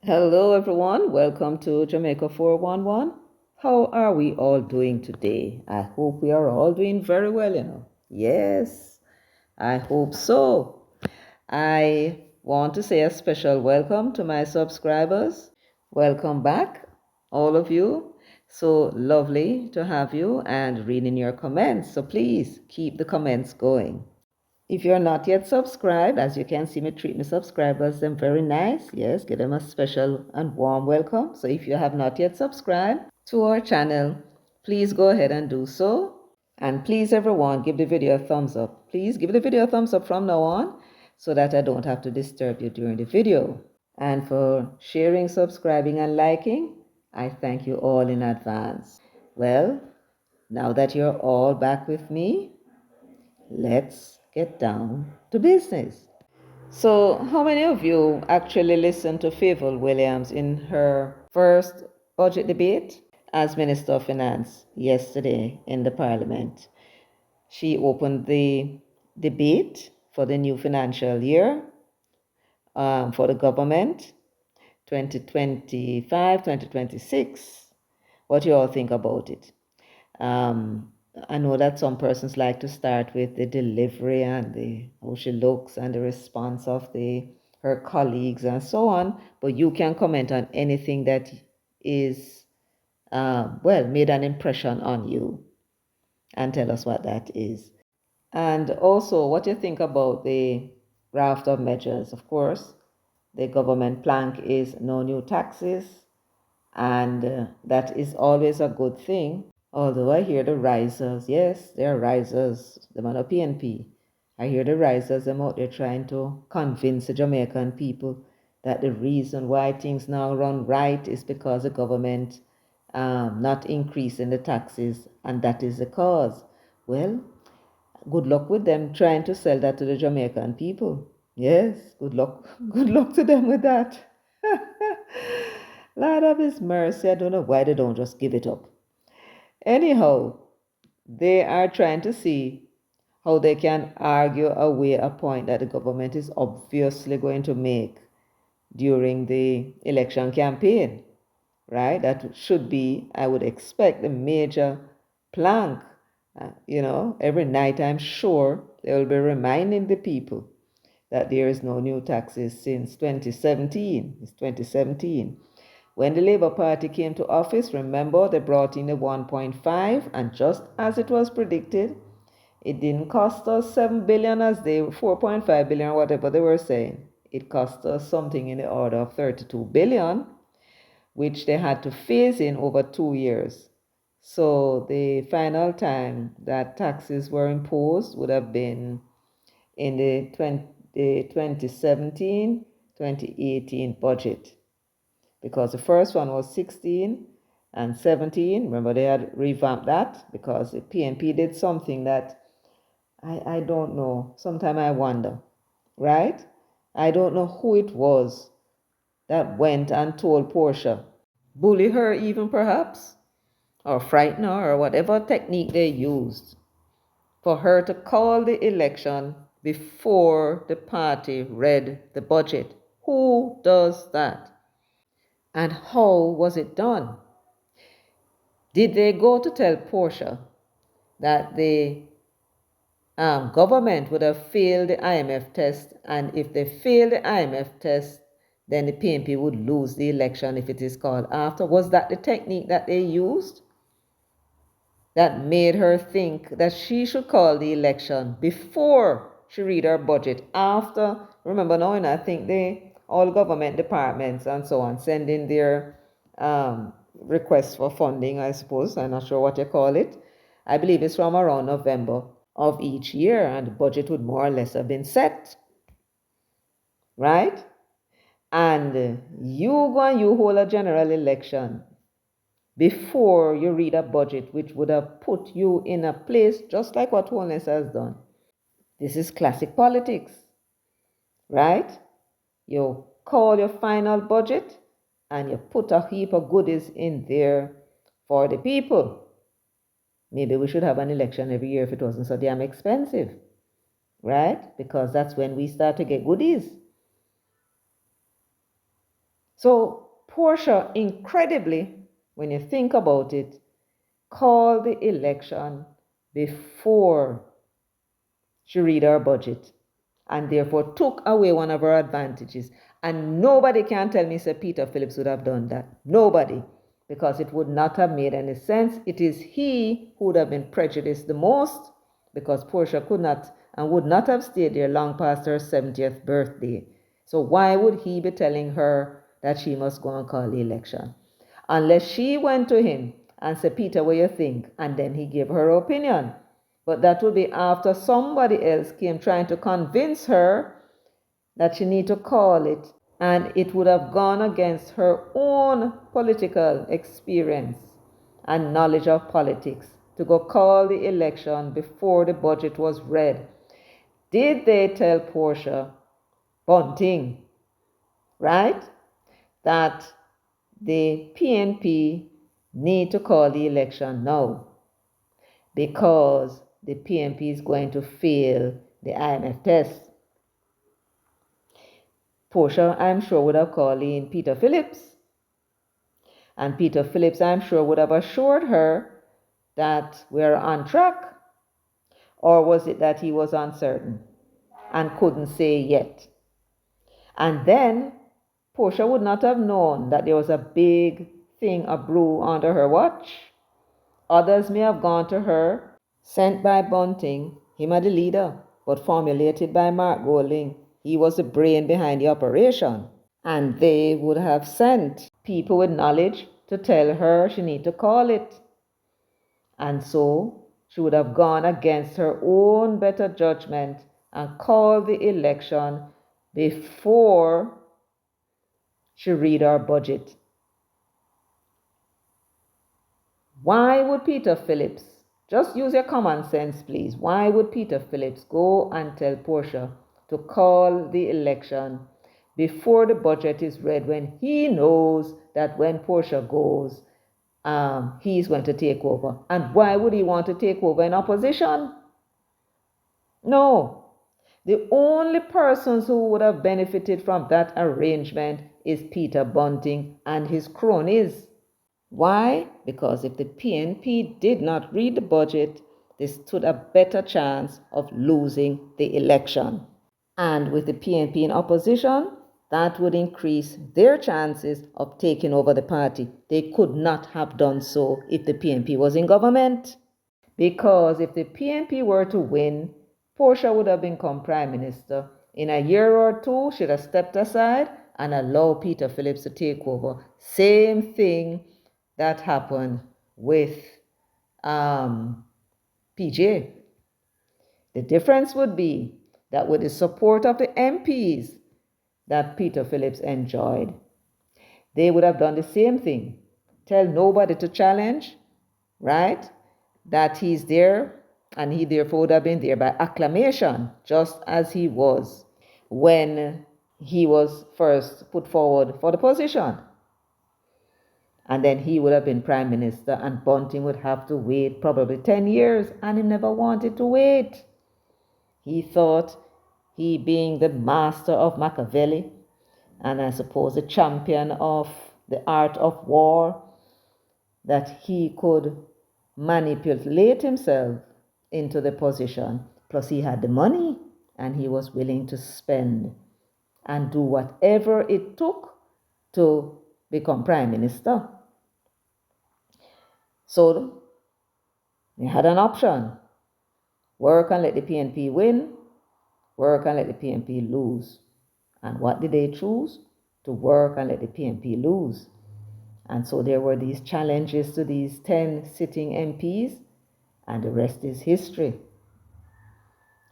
Hello, everyone. Welcome to Jamaica 411. How are we all doing today? I hope we are all doing very well. Yes, I hope so. I want to say a special welcome to my subscribers. Welcome back, all of you. So lovely to have you and reading your comments. So please keep the comments going. If you're not yet subscribed, as you can see me treat my subscribers, them very nice. Yes, give them a special and warm welcome. So if you have not yet subscribed to our channel, please go ahead and do so. And please, everyone, give the video a thumbs up. Please give the video a thumbs up from now on so that I don't have to disturb you during the video. And for sharing, subscribing, and liking, I thank you all in advance. Well, now that you're all back with me, let's get down to business. So, how many of you actually listened to Fayval Williams in her first budget debate as Minister of Finance yesterday in the Parliament? She opened the debate for the new financial year for the government 2025 2026. What do you all think about it? I know that some persons like to start with the delivery and the how she looks and the response of her colleagues and so on, but you can comment on anything that is made an impression on you and tell us what that is. And also what you think about the raft of measures. Of course, the government plank is no new taxes, and that is always a good thing. Although I hear the risers, yes, they are risers, the man of PNP. I hear the risers, them out there trying to convince the Jamaican people that the reason why things now run right is because the government not increasing the taxes, and that is the cause. Well, good luck with them trying to sell that to the Jamaican people. Yes, good luck. Good luck to them with that. Lord of His mercy, I don't know why they don't just give it up. Anyhow, they are trying to see how they can argue away a point that the government is obviously going to make during the election campaign, right? That should be, I would expect, the major plank. Every night I'm sure they will be reminding the people that there is no new taxes since 2017. It's 2017. When the Labour Party came to office, remember, they brought in the 1.5, and just as it was predicted, it didn't cost us 7 billion as they 4.5 billion or whatever they were saying. It cost us something in the order of 32 billion, which they had to phase in over 2 years. So the final time that taxes were imposed would have been in the 2017-2018 budget, because the first one was 16 and 17. Remember, they had revamped that because the PNP did something that I don't know. Sometimes I wonder, right? I don't know who it was that went and told Portia, bully her even perhaps, or frighten her, or whatever technique they used for her to call the election before the party read the budget. Who does that? And how was it done? Did they go to tell Portia that the government would have failed the IMF test, and if they failed the IMF test, then the PNP would lose the election if it is called after? Was that the technique that they used that made her think that she should call the election before she read her budget? After, remember now, and I think all government departments and so on send in their requests for funding, I suppose. I'm not sure what you call it. I believe it's from around November of each year, and the budget would more or less have been set, right? And you go and you hold a general election before you read a budget, which would have put you in a place just like what Holness has done. This is classic politics, right? You call your final budget and you put a heap of goodies in there for the people. Maybe we should have an election every year if it wasn't so damn expensive, right? Because that's when we start to get goodies. So Portia, incredibly, when you think about it, called the election before she read her budget and therefore took away one of her advantages. And nobody can tell me Sir Peter Phillips would have done that. Nobody. Because it would not have made any sense. It is he who would have been prejudiced the most, because Portia could not and would not have stayed there long past her 70th birthday. So why would he be telling her that she must go and call the election? Unless she went to him and said, Peter, what do you think? And then he gave her opinion. But that would be after somebody else came trying to convince her that she need to call it. And it would have gone against her own political experience and knowledge of politics to go call the election before the budget was read. Did they tell Portia, Bunting, right, that the PNP need to call the election now because the PNP is going to fail the IMF test? Portia, I'm sure, would have called in Peter Phillips. And Peter Phillips, I'm sure, would have assured her that we're on track. Or was it that he was uncertain and couldn't say yet? And then Portia would not have known that there was a big thing a brew under her watch. Others may have gone to her, sent by Bunting, him are the leader, but formulated by Mark Golding. He was the brain behind the operation. And they would have sent people with knowledge to tell her she need to call it. And so she would have gone against her own better judgment and called the election before she read her budget. Why would Peter Phillips, just use your common sense please, why would Peter Phillips go and tell Portia to call the election before the budget is read when he knows that when Portia goes, he's going to take over? And why would he want to take over in opposition? No. The only persons who would have benefited from that arrangement is Peter Bunting and his cronies. Why? Because if the PNP did not read the budget, they stood a better chance of losing the election. And with the PNP in opposition, that would increase their chances of taking over the party. They could not have done so if the PNP was in government. Because if the PNP were to win, Portia would have become prime minister. In a year or two, she'd have stepped aside and allowed Peter Phillips to take over. Same thing that happened with PJ. The difference would be that with the support of the MPs that Peter Phillips enjoyed, they would have done the same thing. Tell nobody to challenge, right? That he's there, and he therefore would have been there by acclamation, just as he was when he was first put forward for the position. And then he would have been prime minister, and Bunting would have to wait probably 10 years, and he never wanted to wait. He thought, he being the master of Machiavelli, and I suppose the champion of the art of war, that he could manipulate himself into the position. Plus he had the money, and he was willing to spend and do whatever it took to become prime minister. So they had an option: work and let the PNP win, work and let the PNP lose. And what did they choose? To work and let the PNP lose. And so there were these challenges to these 10 sitting MPs, and the rest is history.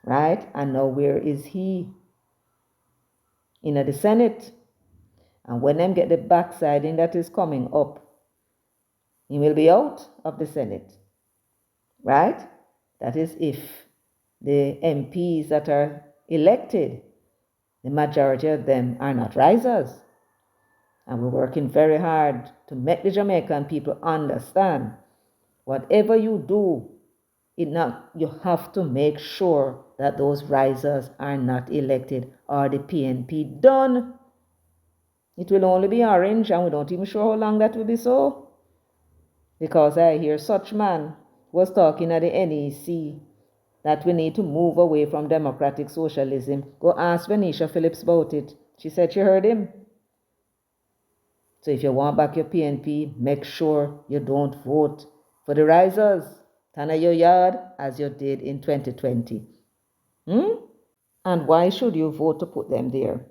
Right? And now where is he? In the Senate. And when them get the backsliding that is coming up, he will be out of the Senate. Right? That is if the MPs that are elected, the majority of them are not risers. And we're working very hard to make the Jamaican people understand, whatever you do, you have to make sure that those risers are not elected, or the PNP done. It will only be orange, and we're not even sure how long that will be so. Because I hear such man was talking at the NEC that we need to move away from democratic socialism. Go ask Venetia Phillips about it. She said she heard him. So if you want back your PNP, make sure you don't vote for the risers. Turn your yard as you did in 2020. And why should you vote to put them there?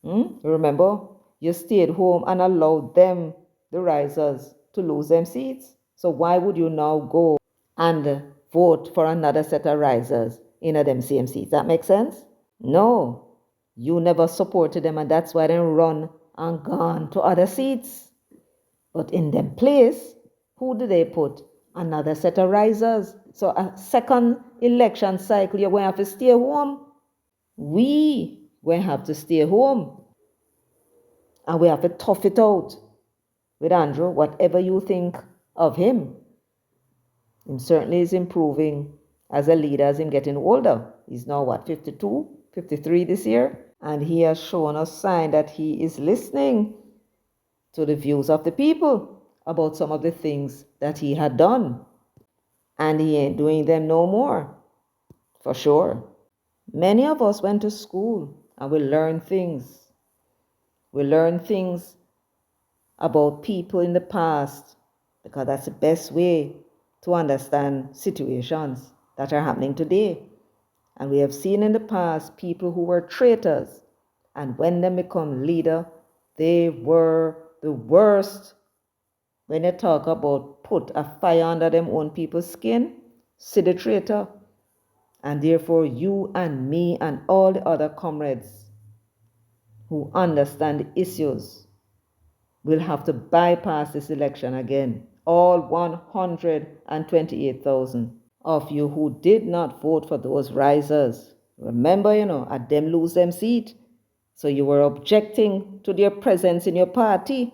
Remember, you stayed home and allowed them, the risers, to lose them seats. So why would you now go and vote for another set of risers in a them same seats? That makes sense? No, you never supported them, and that's why they run and gone to other seats. But in them place, who do they put? Another set of risers. So a second election cycle, you're going to have to stay home. We going to have to stay home. And we have to tough it out with Andrew, whatever you think of him. He certainly is improving as a leader as him getting older. He's now, 52, 53 this year? And he has shown us sign that he is listening to the views of the people about some of the things that he had done. And he ain't doing them no more, for sure. Many of us went to school and we learned things. We learned things about people in the past because that's the best way to understand situations that are happening today. And we have seen in the past people who were traitors, and when they become leader, they were the worst. When they talk about put a fire under them own people's skin, see the traitor. And therefore you and me and all the other comrades who understand the issues will have to bypass this election again. All 128,000 of you who did not vote for those risers. Remember, at them lose them seat. So you were objecting to their presence in your party.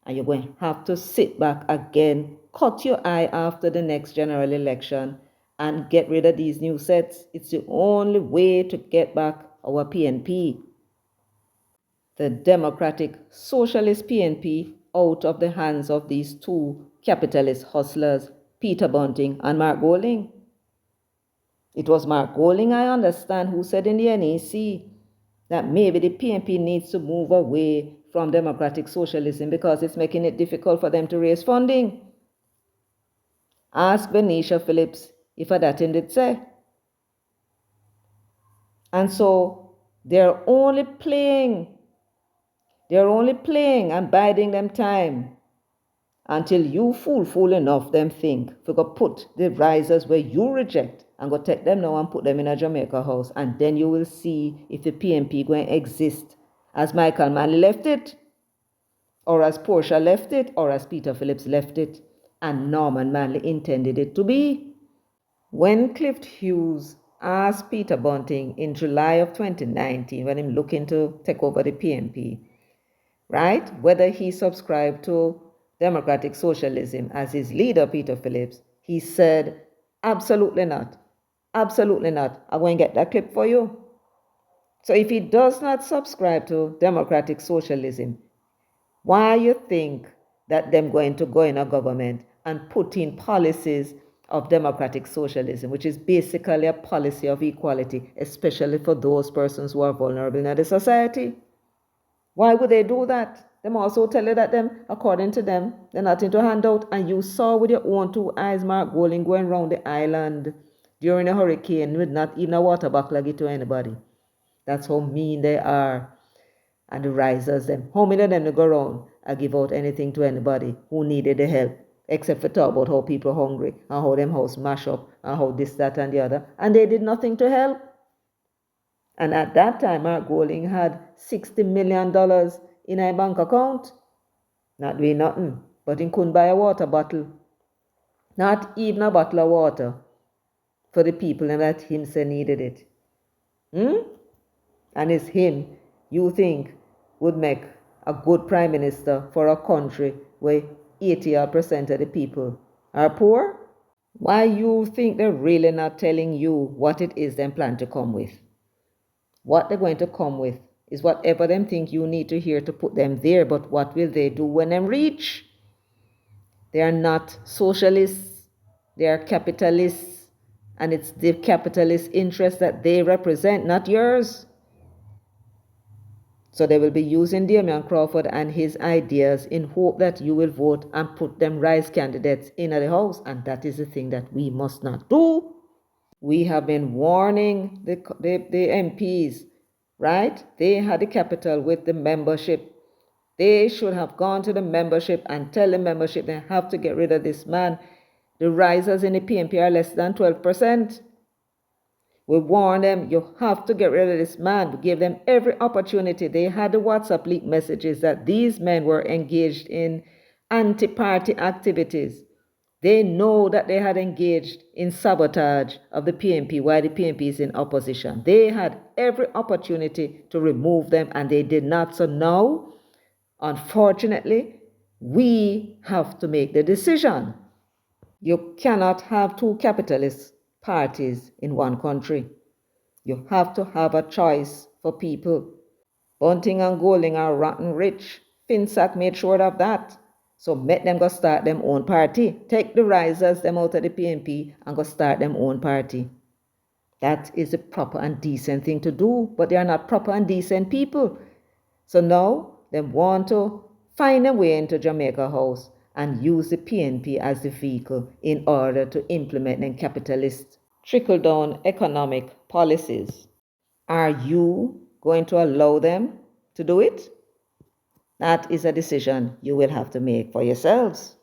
And you're going to have to sit back again, cut your eye after the next general election, and get rid of these new sets. It's the only way to get back our PNP. The Democratic Socialist PNP out of the hands of these two capitalist hustlers, Peter Bunting and Mark Golding. It was Mark Golding, I understand, who said in the NEC that maybe the PNP needs to move away from democratic socialism because it's making it difficult for them to raise funding. Ask Venetia Phillips if that did say. And so they're only playing and biding them time until you fool enough them think we go put the risers where you reject and go take them now and put them in a Jamaica house, and then you will see if the PNP going to exist as Michael Manley left it, or as Portia left it, or as Peter Phillips left it, and Norman Manley intended it to be. When Clift Hughes asked Peter Bunting in July of 2019, when him looking to take over the PNP, right, whether he subscribed to democratic socialism as his leader, Peter Phillips, he said, absolutely not. Absolutely not. I'm going to get that clip for you. So if he does not subscribe to democratic socialism, why you think that them going to go in a government and put in policies of democratic socialism, which is basically a policy of equality, especially for those persons who are vulnerable in the society? Why would they do that? Them also tell you that them, according to them, they're not into handout. And you saw with your own two eyes Mark Golding going around the island during a hurricane with not even a water bottle to anybody. That's how mean they are. And the risers, them, how many of them to go around and give out anything to anybody who needed the help, except for talk about how people are hungry and how them house mash up and how this, that, and the other. And they did nothing to help. And at that time, Mark Golding had $60 million in a bank account. Not doing nothing, but he couldn't buy a water bottle. Not even a bottle of water for the people that him say needed it. And it's him you think would make a good prime minister for a country where 80% of the people are poor? Why you think they're really not telling you what it is they plan to come with? What they're going to come with is whatever them think you need to hear to put them there. But what will they do when them reach? They are not socialists, they are capitalists, and it's the capitalist interest that they represent, not yours. So they will be using Damian Crawford and his ideas in hope that you will vote and put them rise candidates in the House. And that is the thing that we must not do. We have been warning the MPs, right? They had the capital with the membership. They should have gone to the membership and tell the membership they have to get rid of this man. The risers in the PNP are less than 12%. We warned them, you have to get rid of this man. We gave them every opportunity. They had the WhatsApp leak messages that these men were engaged in anti-party activities. They know that they had engaged in sabotage of the PNP while the PNP is in opposition. They had every opportunity to remove them and they did not. So now, unfortunately, we have to make the decision. You cannot have two capitalist parties in one country. You have to have a choice for people. Bunting and Golding are rotten rich. Finsack made sure of that. So make them go start them own party. Take the risers them out of the PNP and go start them own party. That is the proper and decent thing to do. But they are not proper and decent people. So now they want to find a way into Jamaica House and use the PNP as the vehicle in order to implement them capitalist trickle-down economic policies. Are you going to allow them to do it? That is a decision you will have to make for yourselves.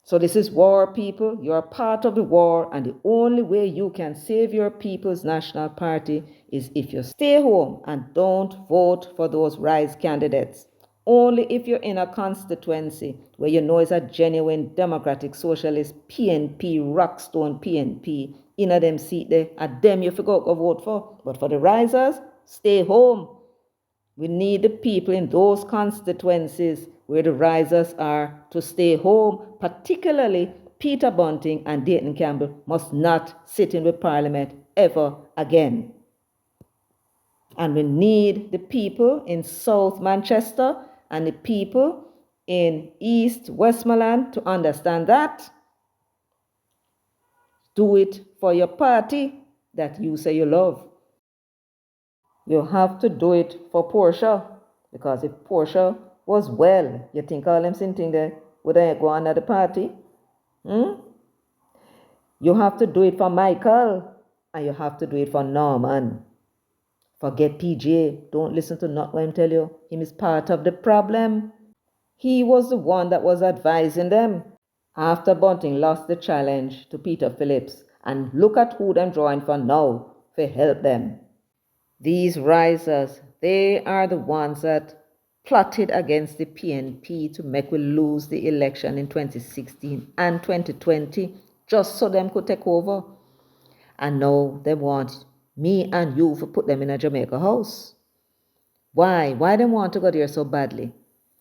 So this is war, people. You are part of the war, and the only way you can save your People's National Party is if you stay home and don't vote for those rise candidates. Only if you're in a constituency where you know it's a genuine democratic socialist PNP, Rockstone PNP, in a them seat there, and them you forgot to vote for. But for the risers, stay home. We need the people in those constituencies where the risers are to stay home, particularly Peter Bunting and Dayton Campbell must not sit in the Parliament ever again. And we need the people in South Manchester and the people in East Westmoreland to understand that. Do it for your party that you say you love. You have to do it for Portia, because if Portia was well, you think all them sitting there would I go on at the party? You have to do it for Michael, and you have to do it for Norman. Forget PJ. Don't listen to not what him tell you. Him is part of the problem. He was the one that was advising them. After Bunting lost the challenge to Peter Phillips, and look at who them drawing for now to help them. These risers, they are the ones that plotted against the PNP to make we lose the election in 2016 and 2020 just so them could take over. And now they want me and you to put them in a Jamaica House. Why? Why they want to go there so badly?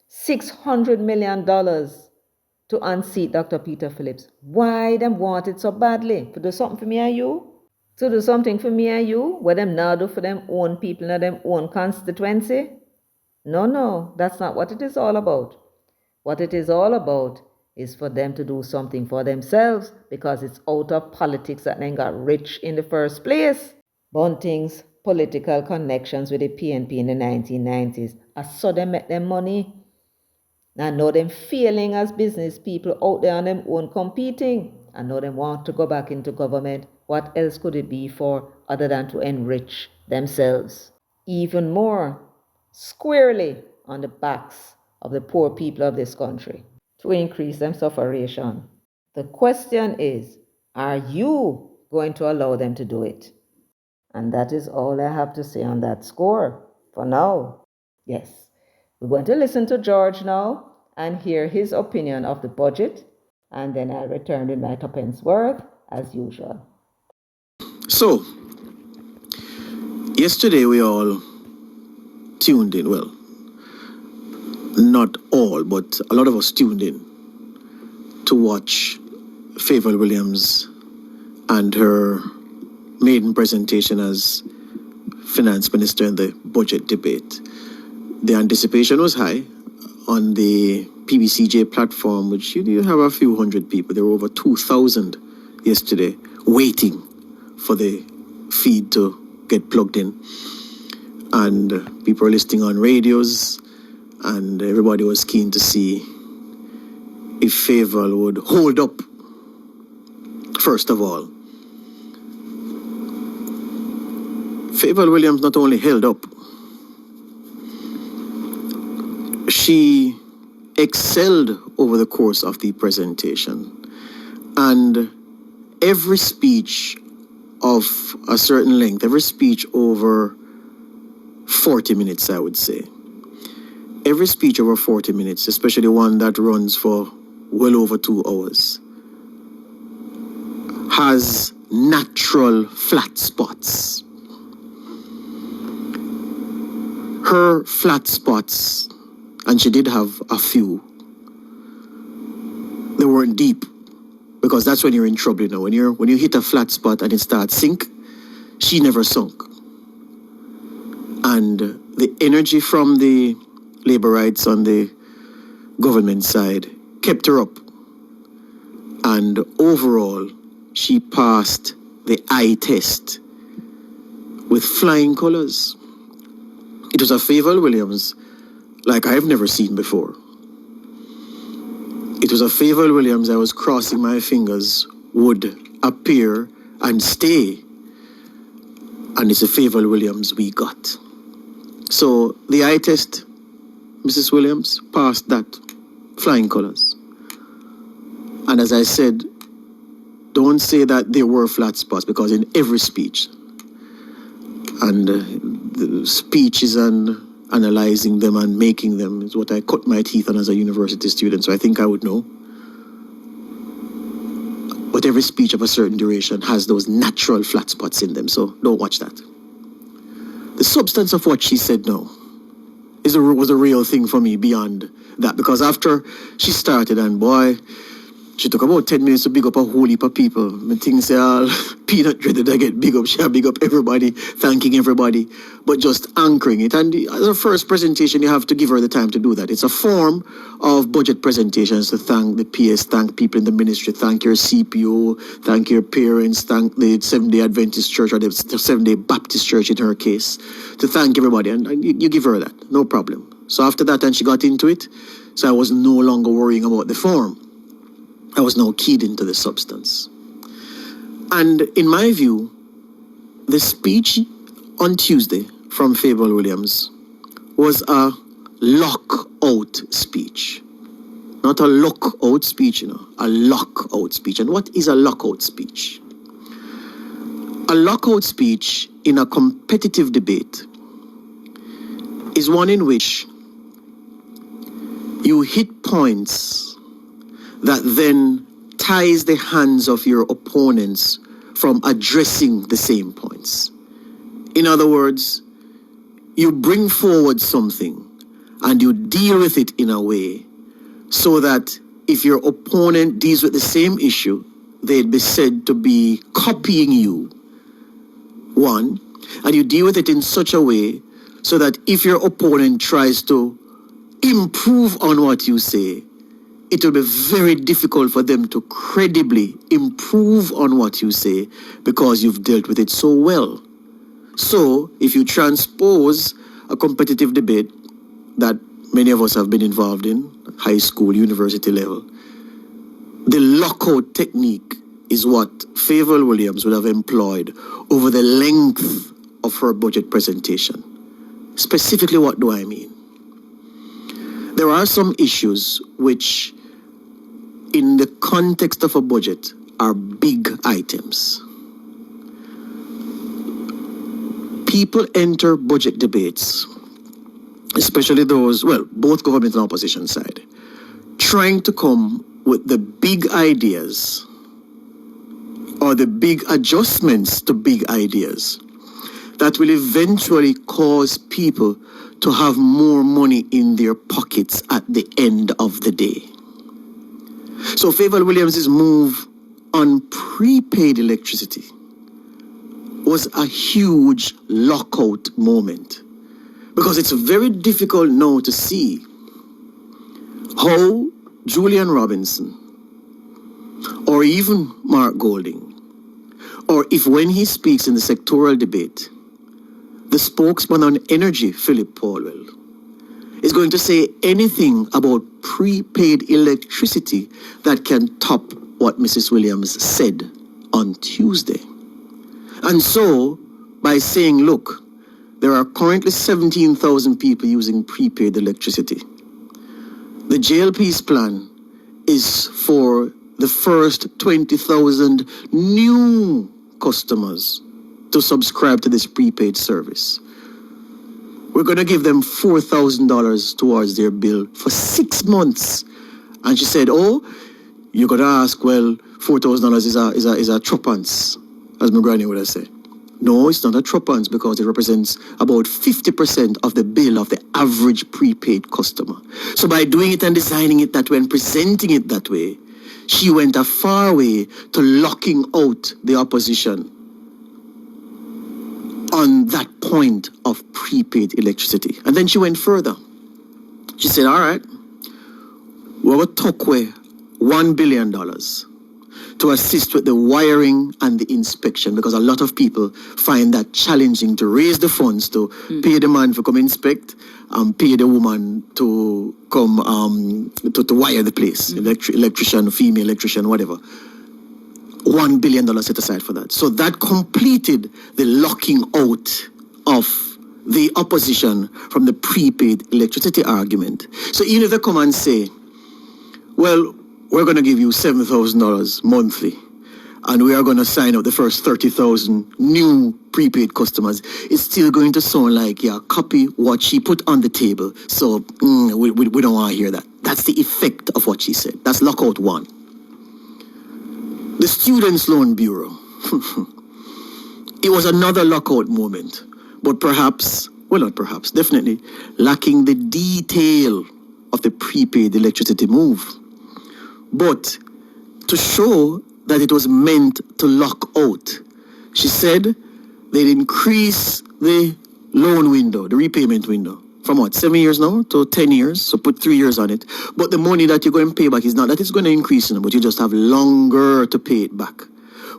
$600 million to unseat Dr. Peter Phillips. Why them want it so badly? To do something for me and you? To do something for me and you? What them now do for them own people in them own constituency? No, that's not what it is all about. What it is all about is for them to do something for themselves, because it's out of politics that they got rich in the first place. Bunting's political connections with the PNP in the 1990s, I saw them make them money. I know them failing as business people out there on them own competing. I know them want to go back into government. What else could it be for other than to enrich themselves? Even more squarely on the backs of the poor people of this country to increase them sufferation. The question is, are you going to allow them to do it? And that is all I have to say on that score for now. Yes, we're going to listen to George now and hear his opinion of the budget, and then I'll return with my tuppence worth as usual. So, yesterday we all tuned in. Well, not all, but a lot of us tuned in to watch Fayval Williams and her maiden presentation as finance minister in the budget debate. The anticipation was high on the PBCJ platform, which you have a few hundred people. There were over 2,000 yesterday waiting for the feed to get plugged in. And people were listening on radios, and everybody was keen to see if Fayval would hold up, first of all. Fayval Williams not only held up, she excelled over the course of the presentation. And every speech of a certain length, every speech over 40 minutes, I would say. Every speech over 40 minutes, especially one that runs for well over 2 hours, has natural flat spots. Her flat spots, and she did have a few, they weren't deep, because that's when you're in trouble, you know. When you hit a flat spot and it starts sink, she never sunk. And the energy from the labor rights on the government side kept her up. And overall, she passed the eye test with flying colors. It was a Fayval Williams like I've never seen before. It was a Fayval Williams, I was crossing my fingers, would appear and stay. And it's a Fayval Williams we got. So the eye test, Mrs. Williams, passed that, flying colors. And as I said, don't say that there were flat spots, because in every speech, and the speeches and analyzing them and making them is what I cut my teeth on as a university student, so I think I would know. But every speech of a certain duration has those natural flat spots in them, so don't watch that. The substance of what she said now was a real thing for me beyond that, because after she started, and boy, she took about 10 minutes to big up a whole heap of people. I think say all peanut dreaded I get big up. She big up everybody, thanking everybody, but just anchoring it. And as a first presentation, you have to give her the time to do that. It's a form of budget presentations to thank the PS, thank people in the ministry, thank your CPO, thank your parents, thank the Seventh-day Adventist Church, or the Seventh-day Baptist Church in her case, to thank everybody. And you give her that, no problem. So after that, and she got into it, so I was no longer worrying about the form. I was now keyed into the substance. And in my view, the speech on Tuesday from Fayval Williams was a lockout speech. Not a lockout speech, a lockout speech. And what is a lockout speech? A lockout speech in a competitive debate is one in which you hit points that then ties the hands of your opponents from addressing the same points. In other words, you bring forward something and you deal with it in a way so that if your opponent deals with the same issue, they'd be said to be copying you, one, and you deal with it in such a way so that if your opponent tries to improve on what you say, it will be very difficult for them to credibly improve on what you say because you've dealt with it so well. So, if you transpose a competitive debate that many of us have been involved in, high school, university level, the lockout technique is what Fayval Williams would have employed over the length of her budget presentation. Specifically, what do I mean? There are some issues which, in the context of a budget, are big items. People enter budget debates, especially those, well, both government and opposition side, trying to come with the big ideas or the big adjustments to big ideas that will eventually cause people to have more money in their pockets at the end of the day. So Fayval Williams' move on prepaid electricity was a huge lockout moment. Because it's very difficult now to see how Julian Robinson or even Mark Golding, or if when he speaks in the sectoral debate, the spokesman on energy, Philip Paulwell, is going to say anything about prepaid electricity that can top what Mrs. Williams said on Tuesday. And so, by saying, look, there are currently 17,000 people using prepaid electricity. The JLP's plan is for the first 20,000 new customers to subscribe to this prepaid service. We're going to give them $4,000 towards their bill for 6 months. And she said, oh, you're going to ask, well, $4,000 is a threepence, as my granny would have said. No, it's not a threepence because it represents about 50% of the bill of the average prepaid customer. So by doing it and designing it that way and presenting it that way, she went a far way to locking out the opposition on that point of prepaid electricity. And then she went further. She said, all right, we're going to talk away $1 billion to assist with the wiring and the inspection, because a lot of people find that challenging to raise the funds to pay the man to come inspect and pay the woman to come to wire the place, electrician, female electrician, whatever. $1 billion set aside for that. So that completed the locking out of the opposition from the prepaid electricity argument. So even if they come and say, well, we're going to give you $7,000 monthly, and we are going to sign up the first 30,000 new prepaid customers, it's still going to sound like, yeah, copy what she put on the table. So we don't want to hear that. That's the effect of what she said. That's lockout one. The Students' Loan Bureau. It was another lockout moment, but perhaps, well, not perhaps, definitely lacking the detail of the prepaid electricity move. But to show that it was meant to lock out, she said they'd increase the loan window, the repayment window, from what, 7 years now to 10 years, so put 3 years on it. But the money that you're going to pay back is not that it's going to increase, but you just have longer to pay it back.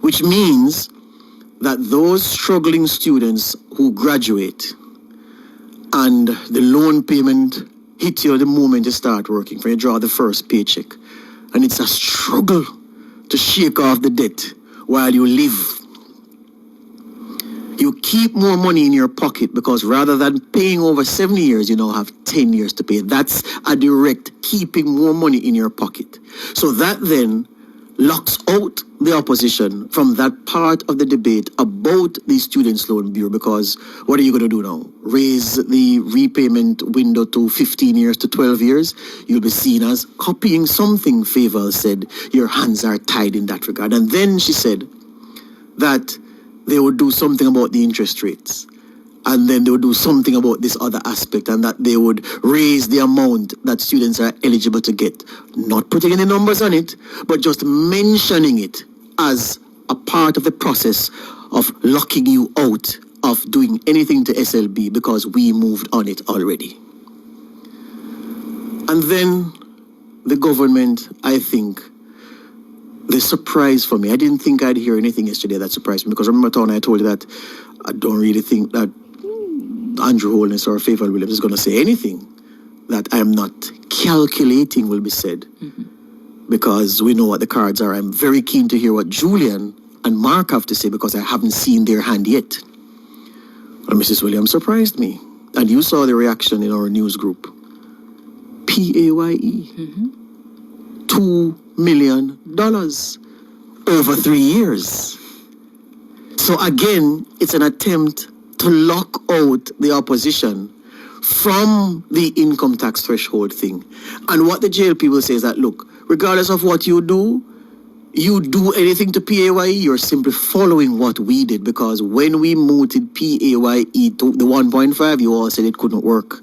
Which means that those struggling students who graduate and the loan payment hits you the moment you start working, when you draw the first paycheck, and it's a struggle to shake off the debt while you live. You keep more money in your pocket because rather than paying over 7 years, you now have 10 years to pay. That's a direct keeping more money in your pocket. So that then locks out the opposition from that part of the debate about the Students' Loan Bureau, because what are you going to do now? Raise the repayment window to 15 years to 12 years? You'll be seen as copying something, Fayval said. Your hands are tied in that regard. And then she said that they would do something about the interest rates. And then they would do something about this other aspect, and that they would raise the amount that students are eligible to get. Not putting any numbers on it, but just mentioning it as a part of the process of locking you out of doing anything to SLB because we moved on it already. And then the government, I think, the surprise for me, I didn't think I'd hear anything yesterday that surprised me, because remember, Tony, I told you that I don't really think that Andrew Holness or Fayval Williams is going to say anything that I am not calculating will be said, because we know what the cards are. I'm very keen to hear what Julian and Mark have to say, because I haven't seen their hand yet. And Mrs. Williams surprised me, and you saw the reaction in our news group. PAYE, $2 million over 3 years. So again, it's an attempt to lock out the opposition from the income tax threshold thing. And what the JLP will say is that, look, regardless of what you do anything to PAYE, you're simply following what we did, because when we mooted PAYE to the 1.5, you all said it couldn't work.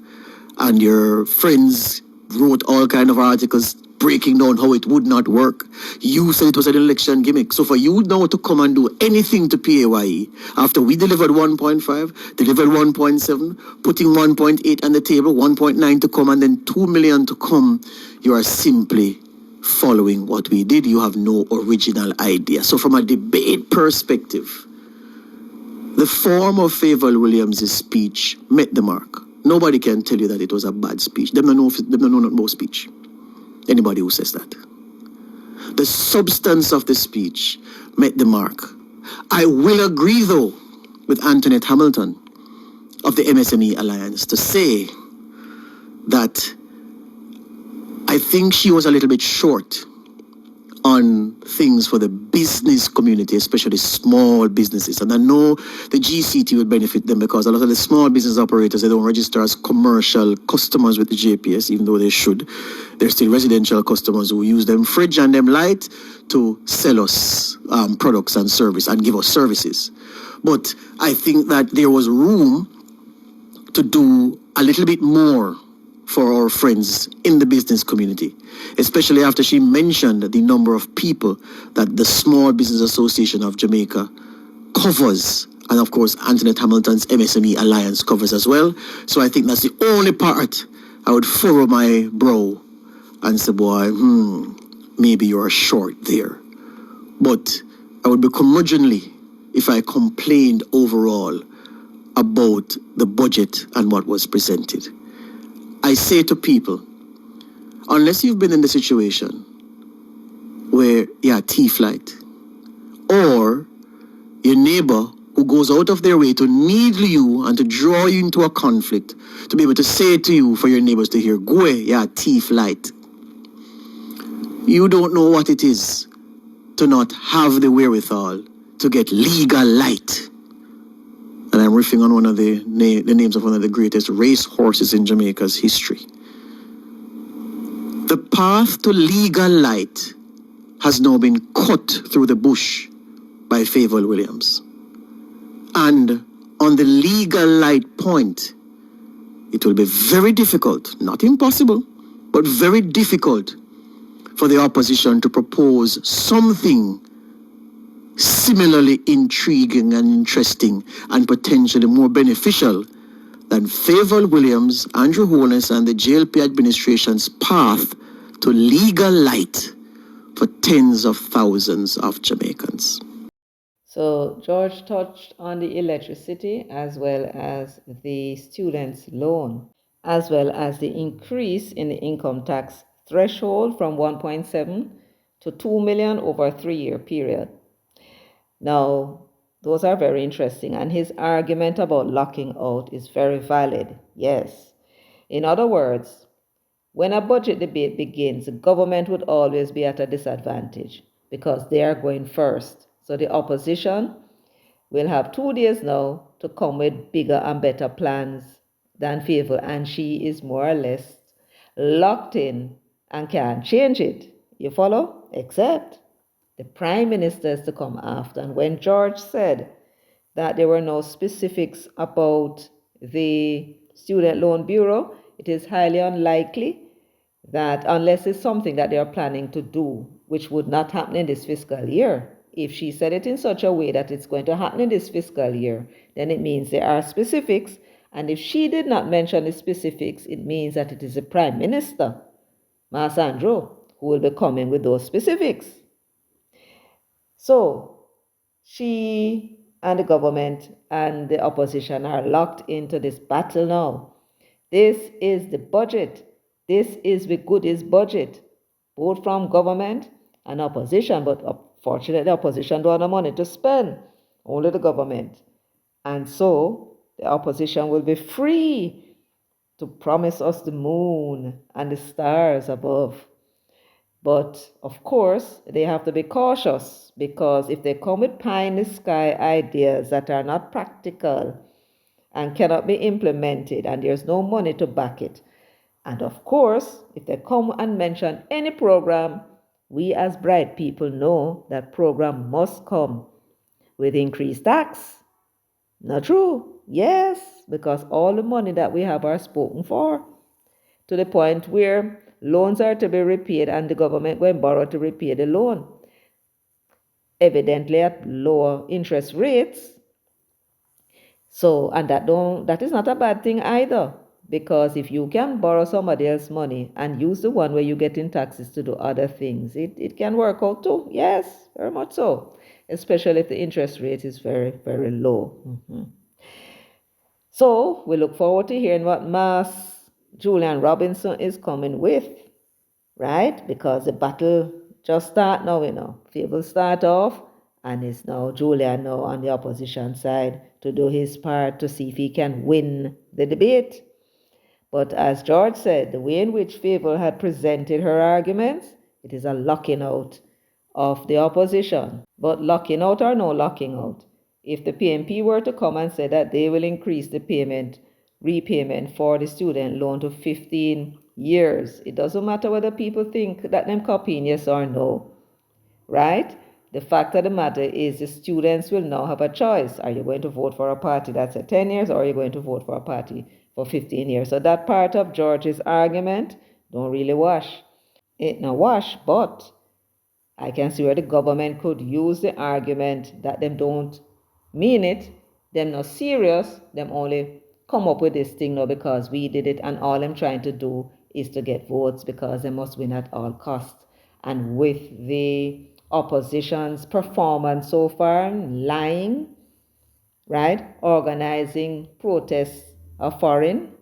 And your friends wrote all kind of articles breaking down how it would not work. You said it was an election gimmick. So for you now to come and do anything to PAYE, after we delivered 1.5, delivered 1.7, putting 1.8 on the table, 1.9 to come, and then 2 million to come, you are simply following what we did. You have no original idea. So from a debate perspective, the form of Fayval Williams' speech met the mark. Nobody can tell you that it was a bad speech. Them don't know not more speech. Anybody who says that. The substance of the speech met the mark. I will agree, though, with Antoinette Hamilton of the MSME Alliance to say that I think she was a little bit short on things for the business community, especially small businesses. And I know the GCT would benefit them because a lot of the small business operators, they don't register as commercial customers with the JPS, even though they should. They're still residential customers who use them fridge and them light to sell us products and service and give us services. But I think that there was room to do a little bit more for our friends in the business community, especially after she mentioned the number of people that the Small Business Association of Jamaica covers, and of course Antoinette Hamilton's MSME Alliance covers as well. So I think that's the only part I would furrow my brow and say, boy, maybe you're short there. But I would be curmudgeonly if I complained overall about the budget and what was presented. I say to people, unless you've been in the situation where you're a thief light, or your neighbor who goes out of their way to needle you and to draw you into a conflict, to be able to say to you for your neighbors to hear, go away, you're a thief light. You don't know what it is to not have the wherewithal to get legal light. And I'm riffing on one of the names of one of the greatest race horses in Jamaica's history. The path to legal light has now been cut through the bush by Fayval Williams. And on the legal light point, it will be very difficult, not impossible, but very difficult for the opposition to propose something similarly intriguing and interesting and potentially more beneficial than Fayval Williams, Andrew Holness, and the JLP administration's path to legal light for tens of thousands of Jamaicans. So George touched on the electricity as well as the students' loan, as well as the increase in the income tax threshold from 1.7 to 2 million over a 3-year period. Now, those are very interesting, and his argument about locking out is very valid, yes. In other words, when a budget debate begins, the government would always be at a disadvantage because they are going first. So the opposition will have 2 days now to come with bigger and better plans than Fayval, and she is more or less locked in and can't change it. You follow? Except the Prime Minister is to come after. And when George said that there were no specifics about the Student Loan Bureau, it is highly unlikely that unless it's something that they are planning to do, which would not happen in this fiscal year. If she said it in such a way that it's going to happen in this fiscal year, then it means there are specifics. And if she did not mention the specifics, it means that it is the Prime Minister, Mas Andrew, who will be coming with those specifics. So she and the government and the opposition are locked into this battle now. This is the budget. This is the goodies budget, both from government and opposition. But unfortunately, the opposition don't have money to spend, only the government. And so the opposition will be free to promise us the moon and the stars above. But of course, they have to be cautious, because if they come with pie in the sky ideas that are not practical and cannot be implemented, and there's no money to back it, and of course, if they come and mention any program, we as bright people know that program must come with increased tax. Not true? Yes, because all the money that we have are spoken for, to the point where loans are to be repaid and the government going to borrow to repay the loan, evidently at lower interest rates. So, and that is not a bad thing either, because if you can borrow somebody else's money and use the one where you get in taxes to do other things, it can work out too. Yes, very much so, especially if the interest rate is very, very low. So we look forward to hearing what Mass Julian Robinson is coming with, right? Because the battle just start now, Fayval start off, and it's now Julian now on the opposition side to do his part to see if he can win the debate. But as George said, the way in which Fayval had presented her arguments, it is a locking out of the opposition. But locking out or no locking out, if the PNP were to come and say that they will increase the repayment for the student loan to 15 years, it doesn't matter whether people think that them copying yes or no, right? The fact of the matter is the students will now have a choice. Are you going to vote for a party that's at 10 years, or are you going to vote for a party for 15 years? So that part of George's argument don't really wash. It no wash, but I can see where the government could use the argument that them don't mean it, them not serious, them only come up with this thing now because we did it, and all them trying to do is to get votes because they must win at all costs. And with the opposition's performance so far, lying, right, organizing protests of foreign,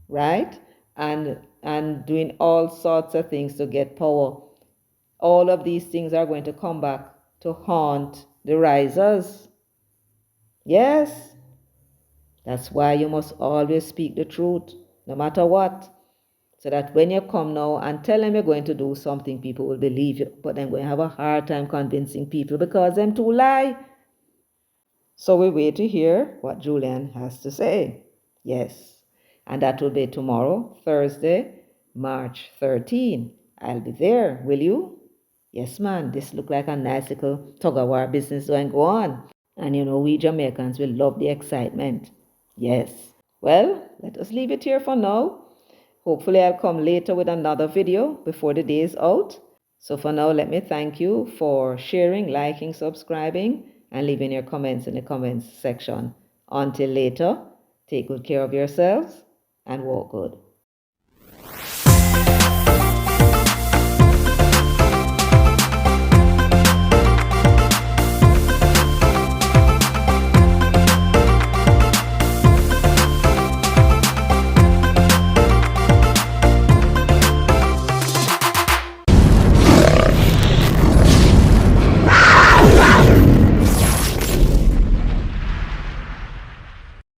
right, and doing all sorts of things to get power, all of these things are going to come back to haunt the risers. Yes, that's why you must always speak the truth, no matter what. So that when you come now and tell them you're going to do something, people will believe you. But then going to have a hard time convincing people because them too lie. So we wait to hear what Julian has to say. Yes. And that will be tomorrow, Thursday, March 13. I'll be there. Will you? Yes, man. This look like a nice little tug-of-war business going go on. And we Jamaicans will love the excitement. Yes. Well, let us leave it here for now. Hopefully I'll come later with another video before the day is out. So for now, let me thank you for sharing, liking, subscribing, and leaving your comments in the comments section. Until later, take good care of yourselves and walk good.